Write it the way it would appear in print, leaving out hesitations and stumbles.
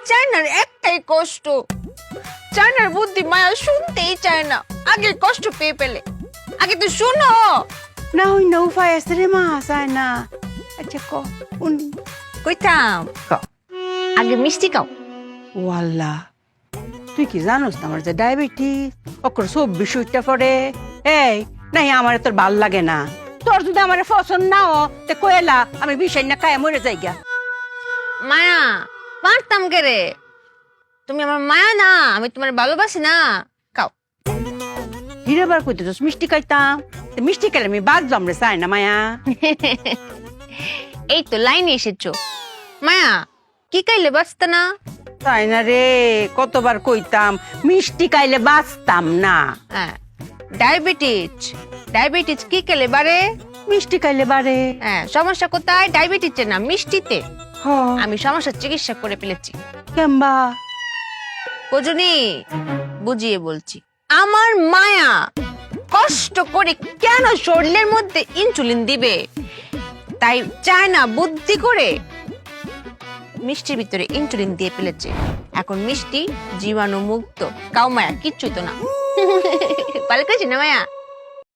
চায়নার একটাই কষ্ট, চায়নার বুদ্ধি মায়া শুনতেই চায় না, আগে কষ্ট পেয়ে পেলে। আগে তো শুনো। না হই না উপায় আছে রে মা, চায় না। আচ্ছা ক উনি কইতাম আগে মিষ্টি খাও। ও আল্লাহ, তুই কি জানোস না আমার যে ডায়াবেটিস, অকর 24টা পরে। এই নাই আমার তোর ভাল লাগে না, তোর যদি আমার পছন্দ না হ তে কইলা আমি বিষয় না খায় মরে যাই গা। মায়া পারতাম কে রে, তুমি আমার মায়া না, আমি তোমার ভালোবাসি না। খাও। হিরেবার কইতে তোস মিষ্টি খাইতাম, তে মিষ্টি খেলে আমি বাদ জমরে চাই না মায়া। এই তো লাইনে এসেছো। মায়া কি খাইলে বাঁচতা না? তাই না রে, কতবার কইতাম মিষ্টি খাইলে বাঁচতাম না। হ্যাঁ, ডায়াবেটিস, ডায়াবেটিস কি খেলে বারে? মিষ্টি খাইলে বারে। হ্যাঁ, সমস্যা কোথায়? ডায়াবেটিসে না, মিষ্টিতে। হ আমি সমস্যার চিকিৎসা করে ফেলেছি। কেমবা? বুঝুনি, বুঝিয়ে বলছি। আমার মায়া কষ্ট করে কেন শরীরের মধ্যে ইনসুলিন দিবে, তাই চায় না বুদ্ধি করে মিষ্টির ভিতরে ইনসুলিন দিয়ে ফেলেছে। এখন মিষ্টি জীবাণু মুক্ত, কাউ মায়া কিচ্ছুই তো না। ভালো করেছি না মায়া?